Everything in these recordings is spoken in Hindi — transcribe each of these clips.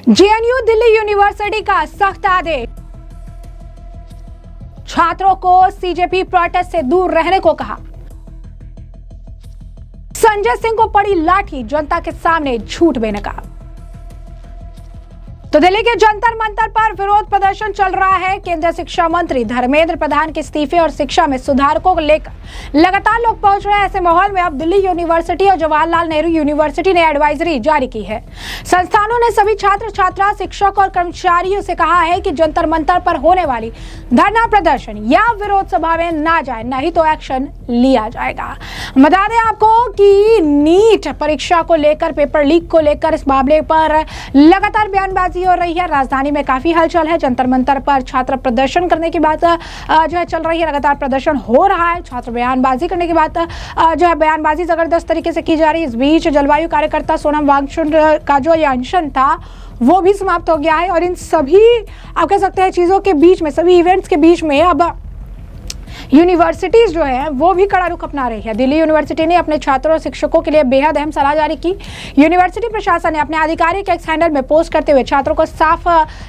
जेएनयू दिल्ली यूनिवर्सिटी का सख्त आदेश, छात्रों को सीजेपी प्रोटेस्ट से दूर रहने को कहा। संजय सिंह को पड़ी लाठी, जनता के सामने झूठ बेनकाब। तो दिल्ली के जंतर मंतर पर विरोध प्रदर्शन चल रहा है। केंद्रीय शिक्षा मंत्री धर्मेंद्र प्रधान के इस्तीफे और शिक्षा में सुधारों को लेकर लगातार लोग पहुंच रहे हैं। ऐसे माहौल में अब दिल्ली यूनिवर्सिटी और जवाहरलाल नेहरू यूनिवर्सिटी ने एडवाइजरी जारी की है। संस्थानों ने सभी छात्र छात्रा, शिक्षक और कर्मचारियों से कहा है कि जंतर मंतर पर होने वाली धरना प्रदर्शन या विरोध सभा में ना जाए, नहीं तो एक्शन लिया जाएगा। बता दें आपको कि नीट परीक्षा को लेकर, पेपर लीक को लेकर इस मामले पर लगातार बयानबाजी हो रही है। राजधानी में काफी हलचल है। जंतर मंतर पर छात्र प्रदर्शन करने की बात जो है चल रही है। लगातार प्रदर्शन हो रहा है। छात्र बयानबाजी करने की बात जो है बयानबाजी जबरदस्त तरीके से की जा रही है। इस बीच जलवायु कार्यकर्ता सोनम वांगचुक का जो ये अनशन था वो भी समाप्त हो गया है। और इन सभी आप कह सकते हैं चीजों के बीच में, सभी इवेंट्स के बीच में अब यूनिवर्सिटीज जो है वो भी कड़ा रुख अपना रही है। दिल्ली यूनिवर्सिटी ने अपने छात्रों और शिक्षकों के लिए बेहद अहम सलाह जारी की। यूनिवर्सिटी प्रशासन ने अपने आधिकारिक एक्स हैंडल में पोस्ट करते हुए छात्रों को साफ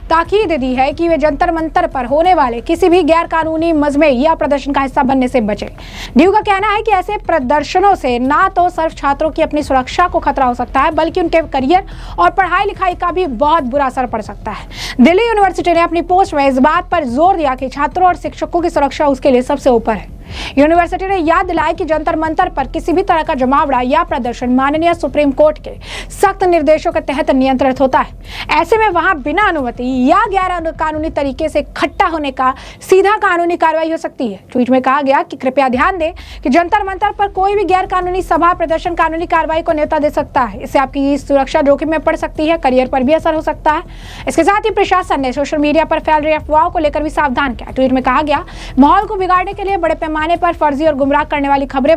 ताकीद दी है कि वे जंतर मंतर पर होने वाले किसी भी गैर कानूनी मजमे या प्रदर्शन का हिस्सा बनने से बचे। डीयू का कहना है कि ऐसे प्रदर्शनों से ना तो सिर्फ छात्रों की अपनी सुरक्षा को खतरा हो सकता है, बल्कि उनके करियर और पढ़ाई लिखाई का भी बहुत बुरा असर पड़ सकता है। दिल्ली यूनिवर्सिटी ने अपनी पोस्ट में इस बात पर जोर दिया कि छात्रों और शिक्षकों की सुरक्षा उसके लिए सबसे ऊपर है। यूनिवर्सिटी ने याद दिलाया कि जंतर मंतर पर किसी भी तरह का जमावड़ा या प्रदर्शन माननीय सुप्रीम कोर्ट के सख्त निर्देशों के तहत नियंत्रित होता है। ऐसे में वहां बिना अनुमति या गैर कानूनी तरीके से इकट्ठा होने का सीधा कानूनी कार्रवाई हो सकती है। ट्वीट में कहा गया कि कृपया ध्यान दें कि जंतर मंतर पर कोई भी गैर कानूनी सभा प्रदर्शन कानूनी कार्रवाई को न्योता दे सकता है। इससे आपकी सुरक्षा जोखिम में पड़ सकती है, करियर पर भी असर हो सकता है। इसके साथ ही प्रशासन ने सोशल मीडिया पर फैल रही अफवाहों को लेकर भी सावधान किया। ट्वीट में कहा गया, माहौल को बिगाड़ने के लिए बड़े पैमाने पर फर्जी और गुमराह करने वाली खबरें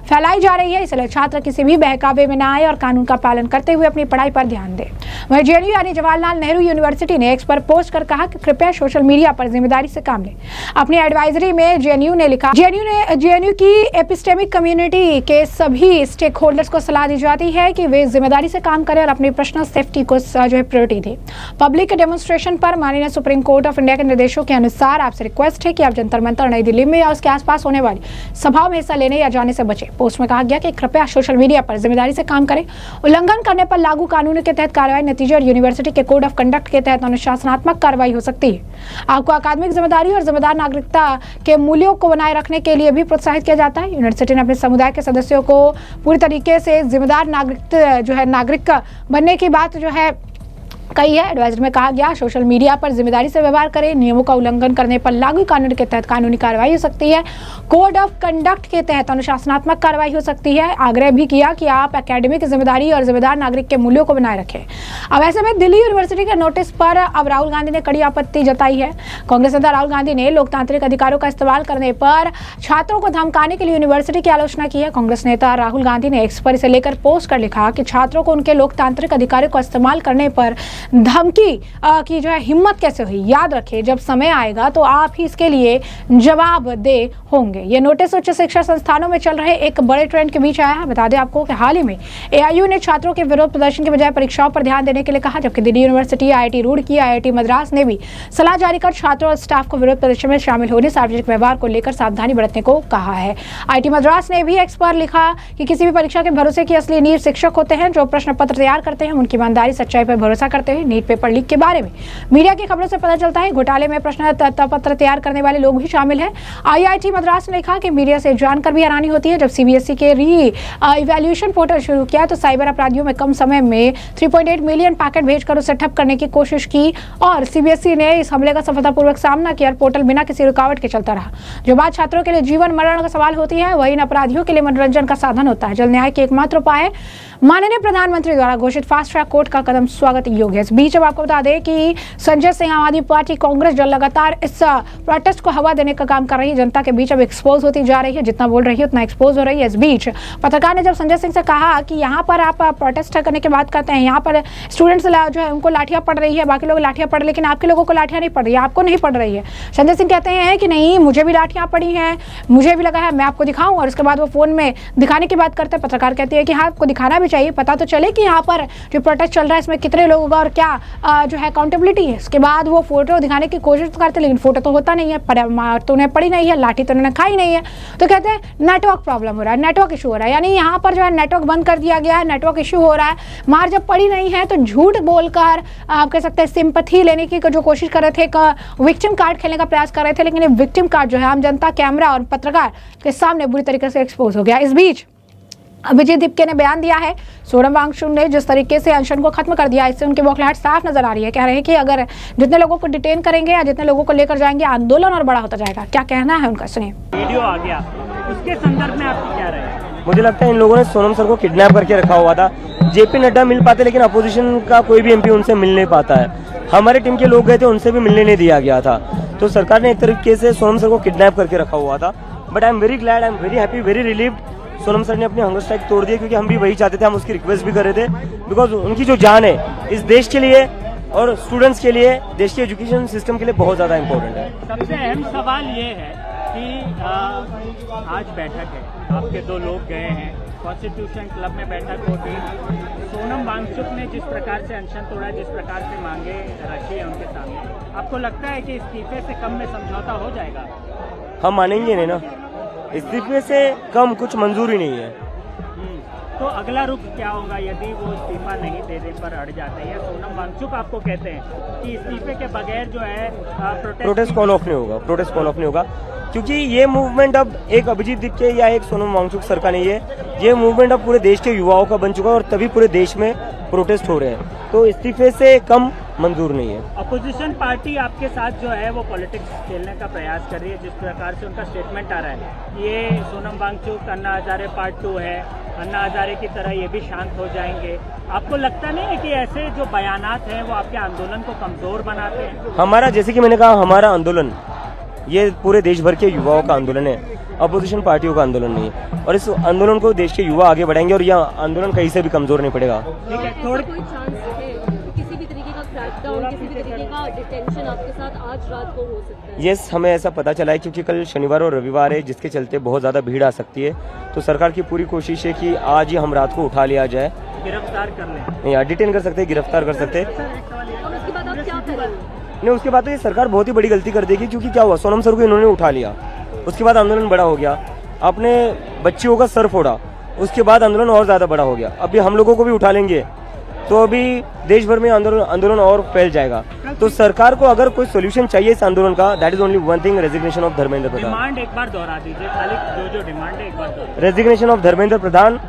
फैलाई जा रही है। इसलिए छात्र किसी भी बहकावे में न आए और कानून का पालन करते हुए अपनी पढ़ाई पर ध्यान दें। वहीं जेएनयू यानी जवाहरलाल नेहरू यूनिवर्सिटी ने एक्स पर पोस्ट कर कहा कि कृपया सोशल मीडिया पर जिम्मेदारी से काम लें। अपनी एडवाइजरी में जेएनयू ने लिखा, जेएनयू की एपिस्टेमिक कम्युनिटी के सभी स्टेक होल्डर्स को सलाह दी जाती है कि वे जिम्मेदारी से काम करें और अपनी पर्सनल सेफ्टी को जो है प्रायोरिटी दें। पब्लिक डेमोन्स्ट्रेशन पर माननीय सुप्रीम कोर्ट ऑफ इंडिया के निर्देशों के अनुसार आपसे रिक्वेस्ट है कि आप जंतर मंतर, नई दिल्ली में या उसके आसपास होने वाली सभाओं में हिस्सा लेने या जाने से बचे। पोस्ट में कहा गया कि कृपया सोशल मीडिया पर जिम्मेदारी से काम करें। उल्लंघन करने पर लागू कानूनों के तहत कार्रवाई, नतीजे और यूनिवर्सिटी के कोड ऑफ कंडक्ट के तहत अनुशासनात्मक कार्रवाई हो सकती है। आपको अकादमिक जिम्मेदारी और जिम्मेदार नागरिकता के मूल्यों को बनाए रखने के लिए भी प्रोत्साहित किया जाता है। यूनिवर्सिटी ने अपने समुदाय के सदस्यों को पूरी तरीके से जिम्मेदार नागरिक बनने की बात जो है कही है। एडवाइजरी में कहा गया, सोशल मीडिया पर जिम्मेदारी से व्यवहार करें। नियमों का उल्लंघन करने पर लागू कानून के तहत कानूनी कार्रवाई हो सकती है। कोड ऑफ कंडक्ट के तहत अनुशासनात्मक कार्रवाई हो सकती है। आग्रह भी किया कि आप एकेडमिक जिम्मेदारी और जिम्मेदार नागरिक के मूल्यों को बनाए रखें। अब ऐसे में दिल्ली यूनिवर्सिटी के नोटिस पर अब राहुल गांधी ने कड़ी आपत्ति जताई है। कांग्रेस नेता राहुल गांधी ने लोकतांत्रिक अधिकारों का इस्तेमाल करने पर छात्रों को धमकाने के लिए यूनिवर्सिटी की आलोचना की है। कांग्रेस नेता राहुल गांधी ने एक्स पर इसे लेकर पोस्ट कर लिखा कि छात्रों को उनके लोकतांत्रिक अधिकारों का इस्तेमाल करने पर धमकी की जो है हिम्मत कैसे हुई। याद रखें, जब समय आएगा तो आप ही इसके लिए जवाबदेह होंगे। ये नोटिस उच्च शिक्षा संस्थानों में चल रहे एक बड़े ट्रेंड के बीच आया है। बता दें आपको कि हाल ही में एआईयू ने छात्रों के विरोध प्रदर्शन के बजाय परीक्षाओं पर ध्यान देने के लिए कहा, जबकि Delhi university, IIT Roorkee, IIT Madras ने भी सलाह जारी कर छात्रों और स्टाफ को विरोध प्रदर्शन में शामिल होने, सार्वजनिक व्यवहार को लेकर सावधानी बरतने को कहा है। आईआईटी मद्रास ने भी एक्स पर लिखा कि किसी भी परीक्षा के भरोसे की असली नींव शिक्षक होते हैं, जो प्रश्न पत्र तैयार करते हैं, उनकी ईमानदारी, सच्चाई पर भरोसा करते हैं। नीट पेपर लीक के बारे में मीडिया की खबरों से पता चलता है घोटाले में प्रश्न पत्र तैयार करने वाले लोग भी शामिल हैं। आईआईटी मद्रास ने लिखा कि मीडिया से जानकर भी हैरानी होती है, जब सीबीएसई के इवैल्यूएशन पोर्टल शुरू किया तो साइबर अपराधियों में कम समय में 3.8 मिलियन पैकेट भेजकर उसे ठप करने की कोशिश की और सीबीएसई ने इस हमले का सफलतापूर्वक सामना किया और पोर्टल बिना किसी रुकावट के चलता रहा। जो बात छात्रों के लिए जीवन मरण का सवाल होती है, वही इन अपराधियों के लिए मनोरंजन का साधन होता है। जल्द न्याय के एकमात्र उपाय है। माननीय प्रधानमंत्री द्वारा घोषित फास्ट ट्रैक कोर्ट का कदम स्वागत योग्य है। इस बीच अब आपको बता दें कि संजय सिंह, आम आदमी पार्टी, कांग्रेस जो लगातार इस प्रोटेस्ट को हवा देने का काम कर रही है, जनता के बीच अब एक्सपोज होती जा रही है। जितना बोल रही है उतना एक्सपोज हो रही है। इस बीच पत्रकार ने जब संजय सिंह से कहा कि यहाँ पर आप प्रोटेस्ट करने की बात करते हैं, यहाँ पर स्टूडेंट्स जो है उनको लाठियां पड़ रही है, बाकी लोग लाठियां पड़, लेकिन आपके लोगों को लाठियां नहीं पड़ रही है, आपको नहीं पड़ रही है। संजय सिंह कहते हैं कि नहीं, मुझे भी लाठियां पड़ी हैं, मुझे भी लगा है, मैं आपको दिखाऊं। और उसके बाद वो फोन में दिखाने की बात करते हैं। पत्रकार कहती है कि हाँ, आपको दिखाना भी भी चाहिए, पता तो चले कि यहाँ पर जो प्रोटेस्ट चल रहा है इसमें कितने लोग होगा और क्या जो है अकाउंटेबिलिटी है। उसके बाद वो फोटो दिखाने की कोशिश तो करते, लेकिन फोटो तो होता नहीं है, मार तो उन्हें पड़ी नहीं है, लाठी तो उन्होंने खाई नहीं है, तो कहते हैं नेटवर्क प्रॉब्लम हो रहा है, नेटवर्क इशू हो रहा है। यानी यहाँ पर जो है नेटवर्क बंद कर दिया गया है, नेटवर्क इशू हो रहा है। मार जब पड़ी नहीं है तो झूठ बोलकर आप कह सकते हैं सिंपैथी लेने की जो कोशिश कर रहे थे, एक विक्टिम कार्ड खेलने का प्रयास कर रहे थे, लेकिन ये विक्टिम कार्ड जो है आम जनता, कैमरा और पत्रकार के सामने बुरी तरीके से एक्सपोज हो गया। इस बीच अभिजीत दीपके ने बयान दिया है, सोनम वांगचुक ने जिस तरीके से अनशन को खत्म कर दिया, इससे उनकी बौखलाहट साफ नजर आ रही है। कह रहे हैं कि अगर जितने लोगों को डिटेन करेंगे या जितने लोगों को लेकर जाएंगे, आंदोलन और बड़ा होता जाएगा। क्या कहना है उनका, सुनिए। वीडियो आ गया, उसके संदर्भ में आपकी क्या राय है? मुझे लगता है इन लोगों ने सोनम सर को किडनैप करके रखा हुआ था। जेपी नड्डा मिल पाते, लेकिन अपोजिशन का कोई भी एमपी उनसे मिल नहीं पाता है। हमारे टीम के लोग गए थे, उनसे भी मिलने नहीं दिया गया था। तो सरकार ने एक तरीके से सोनम सर को किडनैप करके रखा हुआ था। But I am very glad, I am very happy, very relieved. Sonam sir ने अपनी हंगर स्ट्राइक तोड़ दिया, क्योंकि हम भी वही चाहते थे, हम उसकी रिक्वेस्ट भी कर रहे थे। बिकॉज उनकी जो जान है इस देश के लिए और स्टूडेंट्स के लिए, देश के एजुकेशन सिस्टम के लिए बहुत ज़्यादा इंपॉर्टेंट है। सबसे अहम सवाल ये है कि आज बैठक है, आपके दो लोग गए हैं, कॉन्स्टिट्यूशन क्लब में बैठक होती। सोनम वांगचुक ने जिस प्रकार से अनशन तोड़ा, जिस प्रकार से मांगे रखी है उनके सामने, आपको लगता है कि इस्तीफे से कम में समझौता हो जाएगा? हम मानेंगे नहीं ना, इस्तीफे से कम कुछ मंजूर ही नहीं है। तो अगला रुख क्या होगा यदि वो इस्तीफा नहीं देने पर अड़ जाते हैं? या सोनम वांगचुक आपको कहते हैं कि इस्तीफे के बगैर जो है प्रोटेस्ट कॉल ऑफ नहीं होगा, प्रोटेस्ट कॉल ऑफ नहीं होगा, क्योंकि ये मूवमेंट अब एक अभिजीत दीपके या एक सोनम वांगचुक सर का नहीं है। ये मूवमेंट अब पूरे देश के युवाओं का बन चुका है, और तभी पूरे देश में प्रोटेस्ट हो रहे हैं। तो इस्तीफे से कम मंजूर नहीं है। अपोजिशन पार्टी आपके साथ जो है वो पॉलिटिक्स खेलने का प्रयास कर रही है, जिस प्रकार से उनका स्टेटमेंट आ रहा है, ये सोनम वांगचुक अन्ना हजारे पार्ट 2 है, अन्ना हजारे की तरह ये भी शांत हो जाएंगे। आपको लगता नहीं है कि ऐसे जो बयानात हैं वो आपके आंदोलन को कमजोर बनाते हैं? हमारा, जैसे कि मैंने कहा, हमारा आंदोलन ये पूरे देश भर के युवाओं का आंदोलन है, अपोजिशन पार्टियों का आंदोलन नहीं है। और इस आंदोलन को देश के युवा आगे बढ़ाएंगे, और यह आंदोलन कहीं से भी कमजोर नहीं पड़ेगा। ठीक है, थोड़ी कोई चांस है किसी भी तरीके का क्रैकडाउन, किसी भी तरीके का डिटेंशन आपके साथ आज रात को हो सकता है? यस, हमें ऐसा पता चला है, क्योंकि कल शनिवार और रविवार है, जिसके चलते बहुत ज्यादा भीड़ आ सकती है। तो सरकार की पूरी कोशिश है कि आज ही हम रात को उठा लिया जाए, गिरफ्तार कर लें, या डिटेन कर सकते हैं, गिरफ्तार कर सकते हैं। और उसके बाद आप क्या करेंगे? नहीं, उसके बाद तो ये सरकार बहुत ही बड़ी गलती कर देगी, क्योंकि क्या हुआ, सोनम सर को इन्होंने उठा लिया, उसके बाद आंदोलन बड़ा हो गया, आपने बच्चियों का सर फोड़ा, उसके बाद आंदोलन और ज्यादा बड़ा हो गया। अभी हम लोगों को भी उठा लेंगे तो अभी देश भर में आंदोलन और फैल जाएगा। तो सरकार को अगर कोई सोल्यूशन चाहिए इस आंदोलन का, that is only one thing, resignation of Dharmendra Pradhan. Demand एक बार दोहरा दीजिए, खाली जो डिमांड है एक बार दोहरा। Resignation of Dharmendra Pradhan,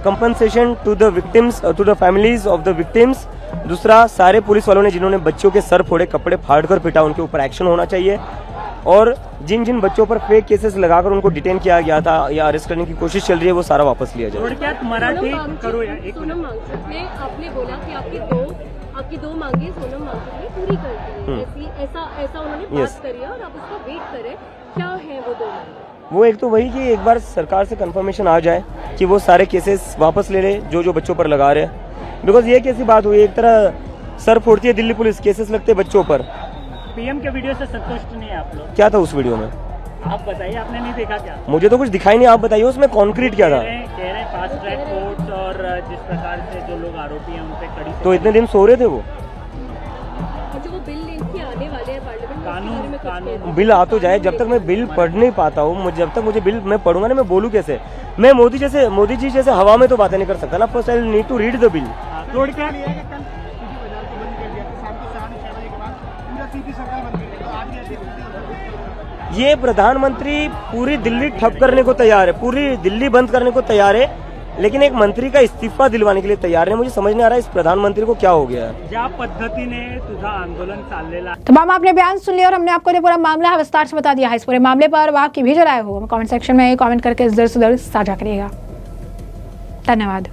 compensation to the victims, to the families of the victims. दूसरा, सारे पुलिस वालों ने जिन्होंने बच्चों के सर फोड़े, कपड़े फाड़कर पिटा, उनके ऊपर एक्शन होना चाहिए। और जिन जिन बच्चों पर फेक केसेस लगाकर उनको डिटेन किया गया था या अरेस्ट करने की कोशिश चल रही है, वो सारा वापस लिया जाए। मराठी करो या एक सोनम वांगचुक ने, आपने बोला कि आपकी दो मांगे सोनम वांगचुक ने पूरी कर दी, ऐसा उन्होंने बात करी है, और आप उसका वेट करें, क्या है वो दो मांगे? वो एक तो वही कि एक बार सरकार से कंफर्मेशन आ जाए कि वो सारे केसेस वापस ले ले जो बच्चों पर लगा रहे हैं। बिकॉज ये कैसी बात हुई, एक तरह सर फोड़ती है दिल्ली पुलिस, केसेस लगते बच्चों पर। पीएम के वीडियो से संतुष्ट नहीं है आप लोग? क्या था उस वीडियो में, आप बताइए, आपने नहीं देखा क्या? मुझे तो कुछ दिखाई नहीं, आप बताइए उसमें कॉन्क्रीट क्या था? कह रहे फास्ट ट्रैक कोर्ट्स और जिस प्रकार से जो लोग आरोपी हैं उन पे कड़ी तो इतने दिन सो रहे थे वो? अच्छा, वो बिल लेके आने वाले हैं पार्लियामेंट में, कानून बिल आ तो जाए, जब तक मैं बिल पढ़ नहीं पाता हूँ, जब तक मुझे बिल मैं पढ़ूंगा ना, मैं बोलूँ कैसे? मैं मोदी जी जैसे हवा में तो बातें नहीं कर सकता ना। First I need to read the bill. ये प्रधानमंत्री पूरी दिल्ली ठप करने को तैयार है, पूरी दिल्ली बंद करने को तैयार है, लेकिन एक मंत्री का इस्तीफा दिलवाने के लिए तैयार है। मुझे समझ नहीं आ रहा है इस प्रधानमंत्री को क्या हो गया है। ज्या पद्धतीने तुझा आंदोलन चाललेला। तो मामा, आपने बयान सुन लिया और हमने आपको पूरा मामला विस्तार से बता दिया है। इस पूरे मामले पर आपकी भी जो राय हो कमेंट सेक्शन में कमेंट करके जरूर से जरूर साझा करिएगा। धन्यवाद।